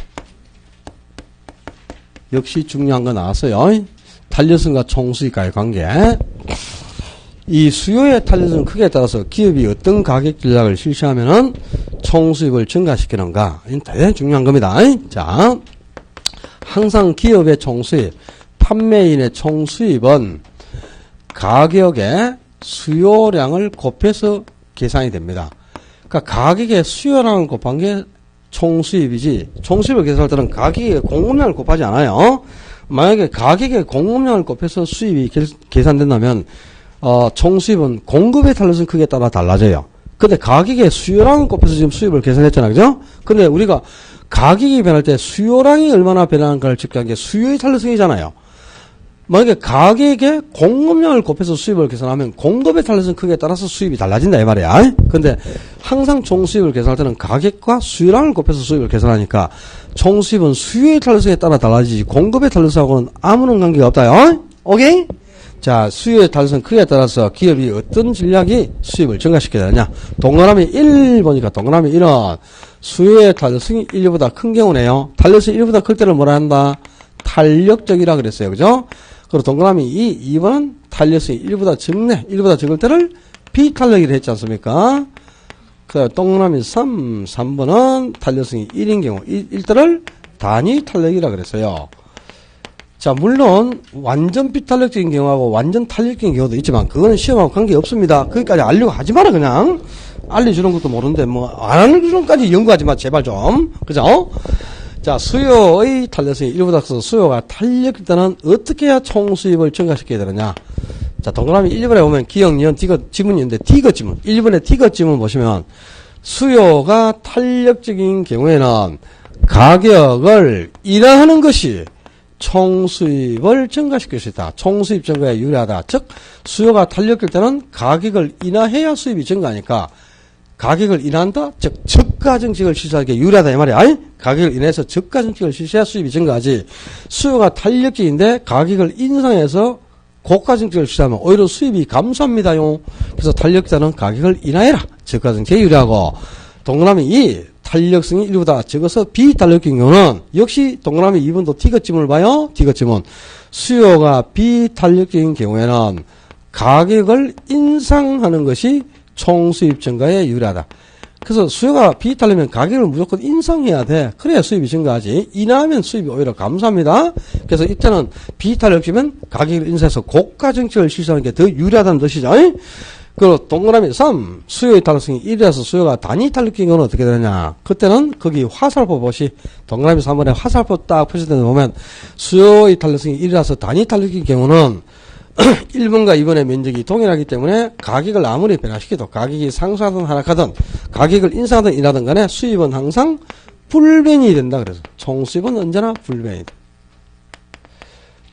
역시 중요한 거 나왔어요. 탄력성과 총수익과의 관계. 이 수요의 탄력성 크기에 따라서 기업이 어떤 가격 전략을 실시하면은 총수입을 증가시키는가, 대단히 중요한 겁니다. 자, 항상 기업의 총수입, 판매인의 총수입은 가격의 수요량을 곱해서 계산이 됩니다. 그러니까 가격의 수요량을 곱한 게 총수입이지, 총수입을 계산할 때는 가격의 공급량을 곱하지 않아요. 만약에 가격의 공급량을 곱해서 수입이 계산된다면 총수입은 공급의 탄력성 크기에 따라 달라져요. 근데 가격의 수요량을 곱해서 지금 수입을 계산했잖아요. 그죠? 근데 우리가 가격이 변할 때 수요량이 얼마나 변하는가를 측정한 게 수요의 탄력성이잖아요. 만약에 가격의 공급량을 곱해서 수입을 계산하면 공급의 탄력성 크기에 따라서 수입이 달라진다, 이 말이야. 근데 항상 총수입을 계산할 때는 가격과 수요량을 곱해서 수입을 계산하니까 총수입은 수요의 탄력성에 따라 달라지지 공급의 탄력성하고는 아무런 관계가 없다요. 오케이? 자, 수요의 탄력성 크기에 따라서 기업이 어떤 전략이 수입을 증가시켜야 되느냐. 동그라미 1 보니까 동그라미 1은 수요의 탄력성이 1보다 큰 경우네요. 탄력성이 1보다 클 때를 뭐라 한다? 탄력적이라 그랬어요. 그죠? 그리고 동그라미 2번은 탄력성이 1보다 적네. 1보다 적을 때를 비탄력이라 했지 않습니까? 그 동그라미 3번은 탄력성이 1인 경우, 1대를 단위 탄력이라 그랬어요. 자, 물론 완전 비탄력적인 경우하고 완전 탄력적인 경우도 있지만 그거는 시험하고 관계 없습니다. 거기까지 알려고 하지 마라. 그냥 알려주는 것도 모르는데 뭐 안 알려주는까지 연구하지 마, 제발 좀. 그죠? 자, 수요의 탄력성이 1보다 커서 수요가 탄력일 때는 어떻게 해야 총수입을 증가시켜야 되느냐. 자, 동그라미 1번에 보면 기역, 니은, 디귿 지문이 있는데 디귿 지문, 1번에 디귿 지문 보시면 수요가 탄력적인 경우에는 가격을 인하하는 것이 총수입을 증가시킬 수 있다. 총수입 증가에 유리하다. 즉 수요가 탄력될 때는 가격을 인하해야 수입이 증가하니까 가격을 인하한다? 즉 저가 정책을 실시하기에 유리하다 이 말이야. 아니? 가격을 인해서 저가 정책을 실시해야 수입이 증가하지. 수요가 탄력적인데 가격을 인상해서 고가 정책을 실시하면 오히려 수입이 감소합니다요. 그래서 탄력자는 가격을 인하해라. 저가 정책에 유리하고 동그라미 2 탄력성이 1보다 적어서 비탄력적인 경우는 역시 동그라미 2번도 T거침을 봐요. T거침은 수요가 비탄력적인 경우에는 가격을 인상하는 것이 총수입 증가에 유리하다. 그래서 수요가 비탄력이면 가격을 무조건 인상해야 돼. 그래야 수입이 증가하지. 인하하면 수입이 오히려 감소합니다. 그래서 이때는 비탄력이면 가격을 인상해서 고가 정책을 실시하는 게 더 유리하다는 뜻이죠. 그리고 동그라미 3 수요의 탄력성이 1이라서 수요가 단위 탄력적인 건 어떻게 되느냐. 그때는 거기 화살표 보시 동그라미 3번에 화살표 딱 표시되는 데 보면 수요의 탄력성이 1이라서 단위 탄력적인 경우는 1번과 2번의 면적이 동일하기 때문에 가격을 아무리 변화시켜도 가격이 상승하든 하락하든 가격을 인상하든 인하든 간에 수입은 항상 불변이 된다. 그래서 총수입은 언제나 불변이 돼.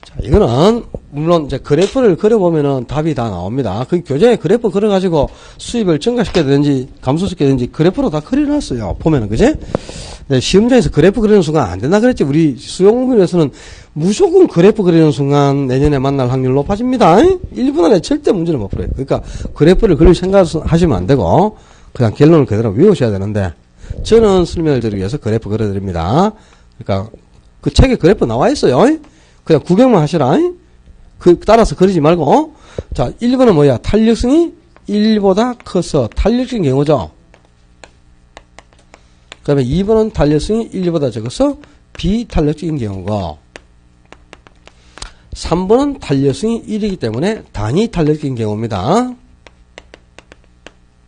자, 이거는 물론 이제 그래프를 그려보면은 답이 다 나옵니다. 그 교재에 그래프 그려가지고 수입을 증가시켜야 되는지 감소시켜야 되는지 그래프로 다 그려놨어요. 보면은 그지? 네, 시험장에서 그래프 그리는 순간 안 된다 그랬지. 우리 수영공부에서는 무조건 그래프 그리는 순간 내년에 만날 확률 높아집니다. 1분 안에 절대 문제를 못 풀어요. 그러니까 그래프를 그릴 생각하시면 안 되고 그냥 결론을 그대로 외우셔야 되는데 저는 설명을 드리기 위해서 그래프 그려드립니다. 그러니까 그 책에 그래프 나와 있어요. 그냥 구경만 하시라. 따라서 그리지 말고. 자, 1번은 뭐야? 탄력성이 1보다 커서 탄력적인 경우죠. 그 다음에 2번은 탄력성이 1보다 적어서 비탄력적인 경우고 3번은 탄력성이 1이기 때문에 단위 탄력적인 경우입니다.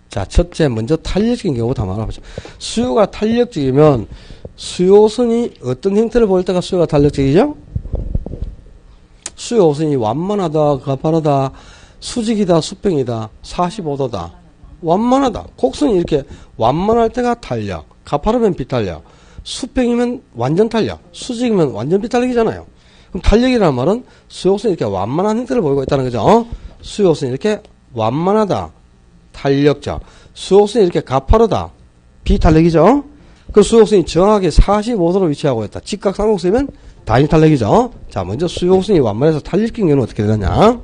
자, 첫째 먼저 탄력적인 경우부터 한번 알아보죠. 수요가 탄력적이면 수요선이 어떤 형태를 보일 때가 수요가 탄력적이죠? 수요선이 완만하다, 가파르다, 수직이다, 수평이다, 45도다. 완만하다. 곡선이 이렇게 완만할 때가 탄력, 가파르면 비탄력, 수평이면 완전 탄력, 수직이면 완전 비탄력이잖아요. 그럼 탄력이라는 말은 수요선이 이렇게 완만한 형태를 보이고 있다는 거죠. 수요선이 이렇게 완만하다, 탄력자. 수요선이 이렇게 가파르다, 비탄력이죠. 그 수요선이 정확하게 45도로 위치하고 있다. 직각삼각형이면 단위 탄력이죠. 자, 먼저 수요선이 완만해서 탄력적인 경우는 어떻게 되느냐.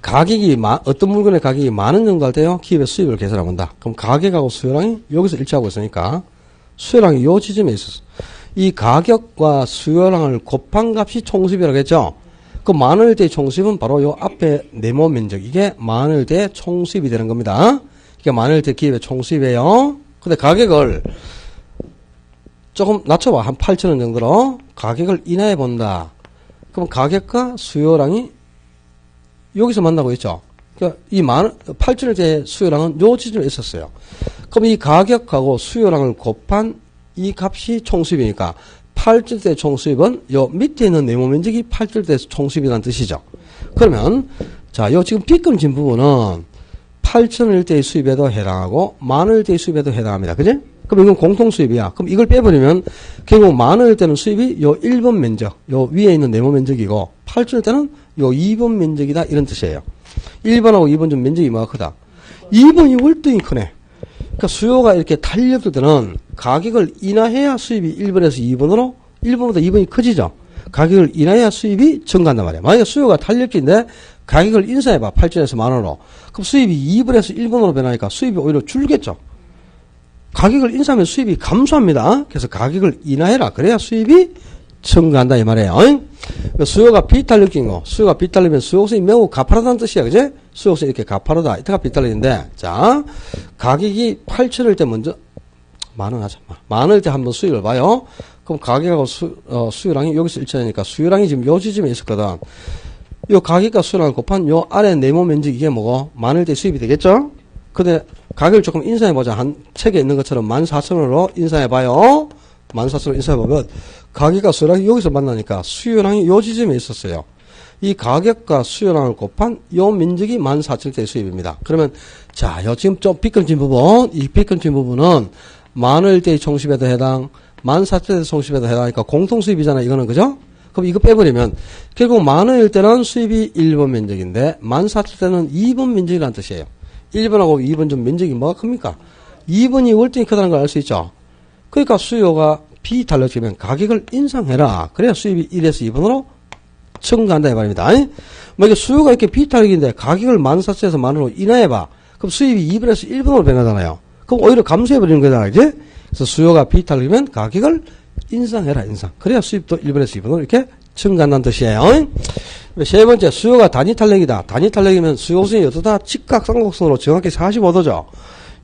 가격이 어떤 물건의 가격이 많은 정도 할 때요, 기업의 수입을 계산해 본다. 그럼 가격하고 수요량이 여기서 일치하고 있으니까 수요량이 요 지점에 있었어. 이 가격과 수요량을 곱한 값이 총수입이라고 했죠. 그 만원일 때의 총수입은 바로 요 앞에 네모 면적, 이게 만원일 때의 총수입이 되는 겁니다. 이게 만원일 때 기업의 총수입이에요. 근데 가격을 조금 낮춰봐. 한 8,000원 정도로 가격을 인하해 본다. 그럼 가격과 수요량이 여기서 만나고 있죠. 그러니까 이 8,000원 대의 수요량은 요 지점에 있었어요. 그럼 이 가격하고 수요량을 곱한 이 값이 총수입이니까 8,000원 대의 총수입은 요 밑에 있는 네모 면적이 8,000원 대의 총수입이라는 뜻이죠. 그러면 자, 요 지금 B금진 부분은 8,000원 대의 수입에도 해당하고 만원일 때의 수입에도 해당합니다. 그지? 그럼 이건 공통 수입이야. 그럼 이걸 빼버리면 결국 만원일 때는 수입이 요 1번 면적, 요 위에 있는 네모 면적이고 8,000원 때는 요 2번 면적이다 이런 뜻이에요. 1번하고 2번 좀 면적이 뭐가 크다. 2번이 월등히 크네. 그러니까 수요가 이렇게 탄력될 때는 가격을 인하해야 수입이 1번에서 2번으로 1번보다 2번이 커지죠. 가격을 인하해야 수입이 증가한단 말이야. 만약에 수요가 탄력적인데 가격을 인상해봐. 8,000원에서 만원으로. 그럼 수입이 2번에서 1번으로 변하니까 수입이 오히려 줄겠죠. 가격을 인상하면 수입이 감소합니다. 그래서 가격을 인하해라. 그래야 수입이 증가한다 이 말이에요. 수요가 비탄력적인 거. 수요가 비탄력이면 수요선이 매우 가파르다는 뜻이야. 그지? 수요선이 이렇게 가파르다. 이때가 비탄력인데, 자, 가격이 8,000원일 때 먼저 만원 하자. 만원일 때 한번 수익을 봐요. 그럼 가격하고 수요량이 여기서 일치하니까 수요량이 지금 요 지점에 있었거든. 요 가격과 수요량을 곱한 요 아래 네모 면적 이게 뭐고? 만원일 때 수입이 되겠죠? 근데 가격을 조금 인상해보자. 한 책에 있는 것처럼 14,000원으로 인상해봐요. 14,000원 인상해보면 가격과 수요량이 여기서 만나니까 수요량이 요 지점에 있었어요. 이 가격과 수요량을 곱한 요 면적이 14,000원대의 수입입니다. 그러면 자, 요 지금 좀 삐끔진 부분, 이 삐끔진 부분은 만원일 때의 총수입에도 해당, 14,000에서 총수입에다 해당하니까 공통수입이잖아, 이거는, 그죠? 그럼 이거 빼버리면, 결국 10,000원일 때는 수입이 1번 면적인데, 14,000때는 2번 면적이라는 뜻이에요. 1번하고 2번 중 면적이 뭐가 큽니까? 2번이 월등히 크다는 걸 알 수 있죠? 그러니까 수요가 비탄력적이면 가격을 인상해라. 그래야 수입이 1에서 2번으로 증가한다, 이 말입니다. 뭐 이게 수요가 이렇게 비탄력인데 가격을 14,000에서 10,000원으로 인하해봐. 그럼 수입이 2번에서 1번으로 변하잖아요. 그럼 오히려 감소해버리는 거잖아요, 그지? 그래서 수요가 비탄력이면 가격을 인상해라, 인상. 그래야 수입도 1번에서 2번으로 이렇게 증가한다는 뜻이에요. 세 번째, 수요가 단위 탄력이다. 단위 탄력이면 수요선이 어떠다? 직각 쌍곡선으로 정확히 45도죠.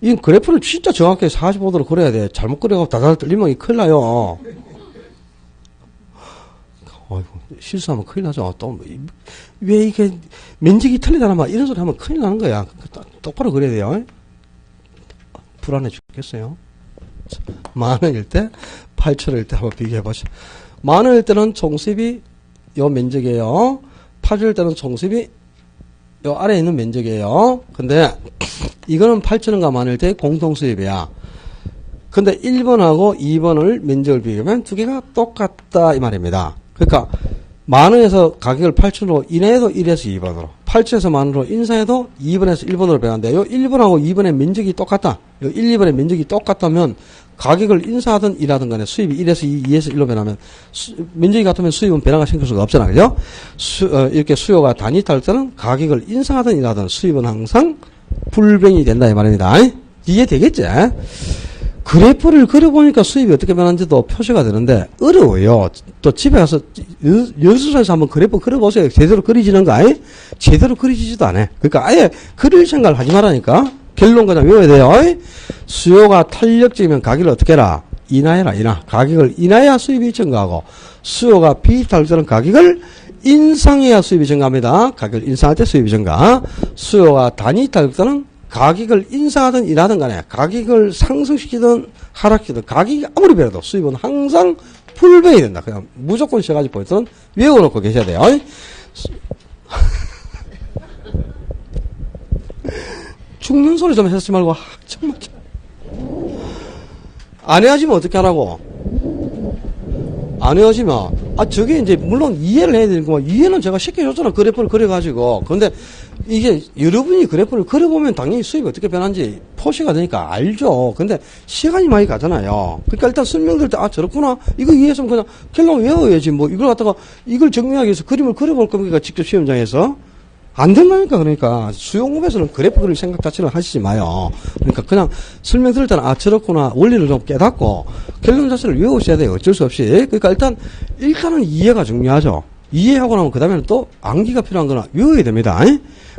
이 그래프를 진짜 정확히 45도로 그려야 돼. 잘못 그려가지고 다다를 틀리면 큰일 나요. 어이구, 실수하면 큰일 나죠. 또, 왜 이게 면적이 틀리다나 막 이런 소리 하면 큰일 나는 거야. 똑바로 그려야 돼요. 불안해 죽겠어요. 10,000원일 때, 8,000원일 때 한번 비교해보시죠. 10,000원일 때는 총수입이 요 면적이에요. 8,000원일 때는 총수입이 요 아래에 있는 면적이에요. 근데 이거는 8,000원과 10,000원일 때 공통수입이야. 근데 1번하고 2번을 면적을 비교하면 두 개가 똑같다 이 말입니다. 그러니까 10,000원에서 가격을 8,000원으로 인해도 1에서 2번으로, 8,000원에서 10,000원으로 인상해도 2번에서 1번으로 변한대. 요 1번하고 2번의 면적이 똑같다. 요 1, 2번의 면적이 똑같다면 가격을 인상하든 일하든 간에 수입이 1에서 2, 2에서 1로 변하면 면적이 같으면 수입은 변화가 생길 수가 없잖아. 그죠? 이렇게 수요가 단위 탈 때는 가격을 인상하든 일하든 수입은 항상 불변이 된다 이 말입니다. 이해되겠지? 그래프를 그려보니까 수입이 어떻게 변하는지도 표시가 되는데 어려워요. 또 집에 가서 연수소에서 한번 그래프 그려보세요. 제대로 그리지는가? 제대로 그리지도 않아. 그러니까 아예 그릴 생각을 하지 말라니까. 결론 그냥 외워야 돼요. 수요가 탄력적이면 가격을 어떻게 해라? 인하해라, 인하. 가격을 인하해야 수입이 증가하고, 수요가 비탄력적인 가격을 인상해야 수입이 증가합니다. 가격을 인상할 때 수입이 증가. 수요가 단위 탄력적인 가격을 인상하든 인하든 간에 가격을 상승시키든 하락시키든 가격이 아무리 변해도 수입은 항상 불변이 된다. 그냥 무조건 시가지 포인트는 외워놓고 계셔야 돼요. 죽는 소리 좀 하지 말고, 정말. 안 헤어지면 어떻게 하라고? 안 헤어지면, 저게 이제, 물론 이해를 해야 되는 거고, 이해는 제가 쉽게 줬잖아. 그래프를 그려가지고. 근데 이게 여러분이 그래프를 그려보면 당연히 수입이 어떻게 변하는지 표시가 되니까 알죠. 근데 시간이 많이 가잖아요. 그러니까 일단 설명드릴 때, 저렇구나. 이거 이해했으면 그냥 결론 외워야지. 뭐, 이걸 갖다가, 이걸 정리하기 위해서 그림을 그려볼 겁니까? 직접 시험장에서. 안 된다니까. 그러니까 수용업에서는 그래프 그릴 생각 자체를 하시지 마요. 그러니까 그냥 설명 들을 때는 저렇구나 원리를 좀 깨닫고 결론 자체를 외우셔야 돼요. 어쩔 수 없이. 그러니까 일단은 이해가 중요하죠. 이해하고 나면 그 다음에는 또 암기가 필요한 거나 외워야 됩니다.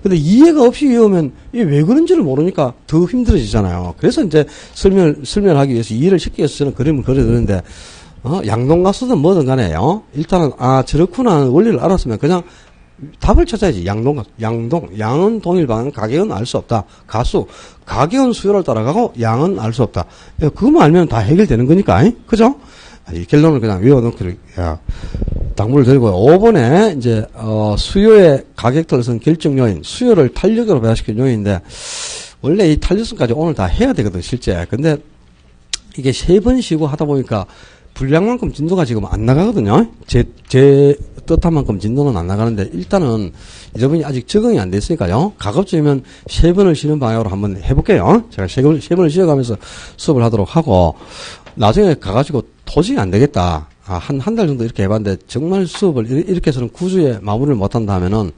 근데 이해가 없이 외우면 이게 왜 그런지를 모르니까 더 힘들어지잖아요. 그래서 이제 설명을 하기 위해서 이해를 쉽게 해서 저는 그림을 그려드리는데 양동가수든 뭐든 간에요. 일단은 저렇구나 하는 원리를 알았으면 그냥 답을 찾아야지. 양동. 양은 동일반, 가격은 알 수 없다. 가격은 수요를 따라가고, 양은 알 수 없다. 그것만 알면 다 해결되는 거니까, 그죠? 이 결론을 그냥 외워놓고, 당부를 드리고요. 5번에, 이제, 수요의 가격들은 결정 요인, 수요를 탄력으로 배합시키는 요인인데, 원래 이 탄력성까지 오늘 다 해야 되거든, 실제. 근데, 이게 3번 쉬고 하다 보니까, 분량만큼 진도가 지금 안 나가거든요. 제 뜻한 만큼 진도는 안 나가는데, 일단은, 여러분이 아직 적응이 안 됐으니까요. 가급적이면 3번을 쉬는 방향으로 한번 해볼게요. 제가 3번을 쉬어가면서 수업을 하도록 하고, 나중에 가가지고 도저히 안 되겠다. 한 달 정도 이렇게 해봤는데, 정말 수업을 이렇게 해서는 9주에 마무리를 못한다 하면은,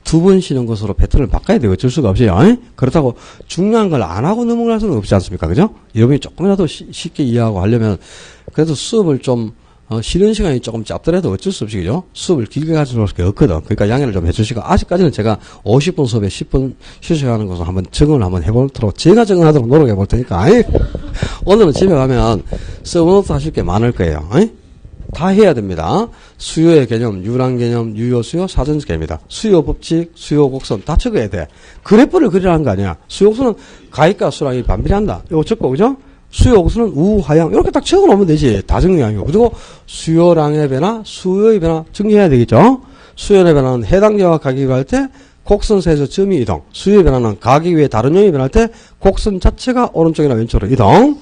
2번 쉬는 것으로 패턴을 바꿔야 돼요. 어쩔 수가 없어요. 그렇다고 중요한 걸 안 하고 넘어갈 수는 없지 않습니까? 그죠? 여러분이 조금이라도 쉽게 이해하고 하려면, 그래도 수업을 좀, 쉬는 시간이 조금 짧더라도 어쩔 수 없이, 그죠? 수업을 길게 가질 수밖에 없거든. 그러니까 양해를 좀 해주시고, 아직까지는 제가 50분 수업에 10분 휴식하는 것을 한번 적응을 한번 해보도록, 제가 적응하도록 노력해 볼 테니까, 오늘은 집에 가면 서브노트 하실 게 많을 거예요. 다 해야 됩니다. 수요의 개념, 유랑 개념, 유효 수요, 사전적 개념이다. 수요 법칙, 수요 곡선 다 적어야 돼. 그래프를 그리라는 거 아니야. 수요 곡선은 가액과 수량이 반비례한다. 이거 적고, 그죠? 수요 곡선은 우, 하향 이렇게 딱 적어 놓으면 되지. 다 정리하고. 그리고 수요량의 변화, 수요의 변화 정리해야 되겠죠. 수요의 변화는 해당 지역과 가격이 갈 때 곡선사에서 점이 이동. 수요의 변화는 가격 위에 다른 점이 변할 때 곡선 자체가 오른쪽이나 왼쪽으로 이동.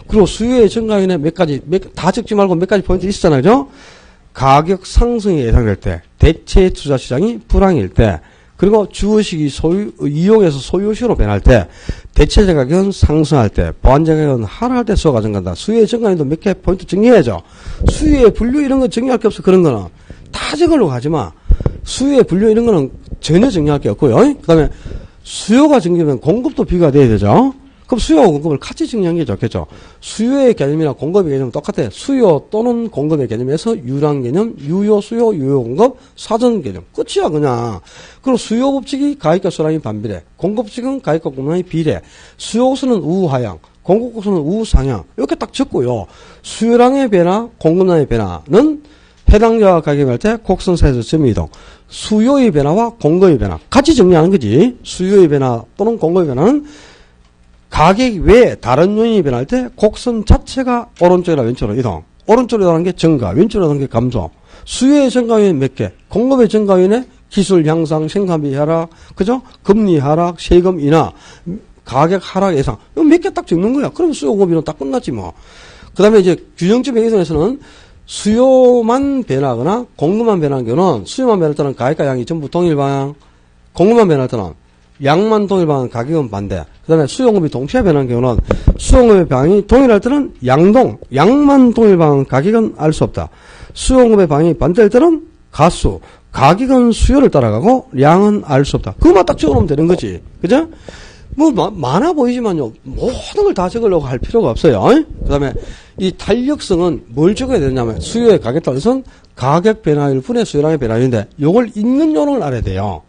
그리고 수요의 증가율에 몇 가지, 다 적지 말고 몇 가지 포인트 있었잖아요. 그죠? 가격 상승이 예상될 때, 대체 투자 시장이 불황일 때, 그리고 주식이 이용해서 소유시로 변할 때, 대체재 가격은 상승할 때, 보완재 가격은 하락할 때 수요가 증가한다. 수요의 증가율도 몇 개 포인트 정리해야죠. 수요의 분류 이런 거 정리할 게 없어. 그런 거는 다 저걸로 가지 마. 수요의 분류 이런 거는 전혀 정리할 게 없고요. 그 다음에 수요가 증가하면 공급도 비교가 돼야 되죠. 그럼 수요와 공급을 같이 정리하는 게 좋겠죠. 수요의 개념이나 공급의 개념은 똑같아요. 수요 또는 공급의 개념에서 유랑 개념, 유효 수요, 유효 공급, 사전 개념. 끝이야 그냥. 그리고 수요 법칙이 가격과 수량이 반비례, 공급 법칙은 가격과 공급량이 비례, 수요 국수는 우하향, 공급 국수는 우상향. 이렇게 딱 적고요. 수요량의 변화, 공급량의 변화는 해당자와 가격이 할 때 곡선 사이에서 점의 이동. 수요의 변화와 공급의 변화 같이 정리하는 거지. 수요의 변화 또는 공급의 변화는 가격 외에 다른 요인이 변할 때 곡선 자체가 오른쪽이나 왼쪽으로 이동. 오른쪽으로 이동하는 게 증가, 왼쪽으로 이동하는 게 감소. 수요의 증가 요인 몇 개, 공급의 증가 요인에 기술 향상, 생산비 하락, 그죠? 금리 하락, 세금 인하, 가격 하락 예상. 이거 몇 개 딱 적는 거야. 그럼 수요 공급이는 딱 끝났지 뭐. 그 다음에 이제 균형점 회계선에서는 수요만 변하거나 공급만 변하는 경우는 수요만 변할 때는 가격과 양이 전부 동일 방향, 공급만 변할 때는 양만 동일 방향, 가격은 반대. 그 다음에 수요공급이 동시에 변하는 경우는 수요공급의 방향이 동일할 때는 양만 동일 방향, 가격은 알 수 없다. 수요공급의 방향이 반대할 때는 가수, 가격은 수요를 따라가고 양은 알 수 없다. 그것만 딱 적어놓으면 되는 거지. 그죠? 뭐 많아 보이지만요. 모든 걸 다 적으려고 할 필요가 없어요. 그 다음에 이 탄력성은 뭘 적어야 되냐면 수요의 가격 탄력성은 가격 변화율 분의 수요량의 변화율인데 요걸 읽는 요령을 알아야 돼요.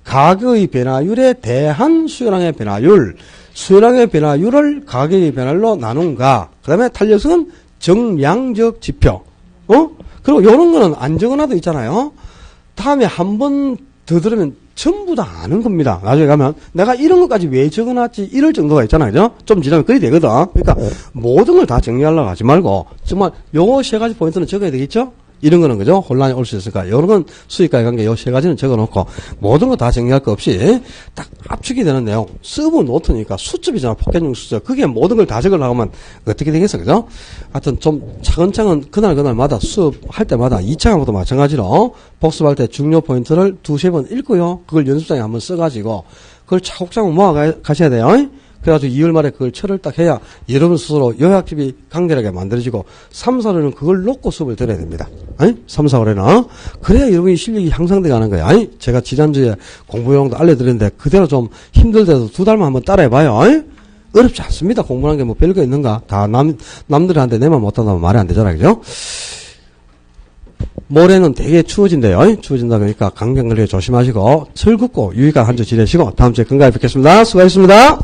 가격의 변화율에 대한 수요량의 변화율, 수요량의 변화율을 가격의 변화율로 나눈가. 그 다음에 탄력성은 정량적 지표. 그리고 요런 거는 안 적어놔도 있잖아요. 다음에 한 번 더 들으면 전부 다 아는 겁니다. 나중에 가면 내가 이런 것까지 왜 적어놨지 이럴 정도가 있잖아요. 그죠? 좀 지나면 그리 되거든. 그러니까 모든 걸 다 정리하려고 하지 말고 정말 요거 세 가지 포인트는 적어야 되겠죠? 이런 거는 그죠? 혼란이 올 수 있으니까 이런 건 수익과의 관계 요 세 가지는 적어놓고 모든 거 다 정리할 거 없이 딱 압축이 되는 내용 서브 노트니까 수첩이잖아. 포켓용 수첩. 그게 모든 걸 다 적으려고 하면 어떻게 되겠어? 그죠? 하여튼 좀 차근차근 그날마다 수업할 때마다 2차강부터 마찬가지로 복습할 때 중요 포인트를 두세 번 읽고요. 그걸 연습장에 한번 써가지고 그걸 차곡차곡 모아 가셔야 돼요. 그래가지고 2월 말에 그걸 철을 딱 해야 여러분 스스로 요약집이 간결하게 만들어지고 3, 4월에는 그걸 놓고 수업을 들어야 됩니다. 3, 4월에는. 그래야 여러분이 실력이 향상돼 가는 거예요. 제가 지난주에 공부용도 알려드렸는데 그대로 좀 힘들더라도 2달만 한번 따라해봐요. 어렵지 않습니다. 공부하는 게 뭐 별거 있는가. 다 남들한테 내만 못한다면 말이 안 되잖아요. 그죠? 모레는 되게 추워진대요. 추워진다 그러니까 감기 걸리게 조심하시고 철 긋고 유익한 한 주 지내시고 다음 주에 건강히 뵙겠습니다. 수고하셨습니다.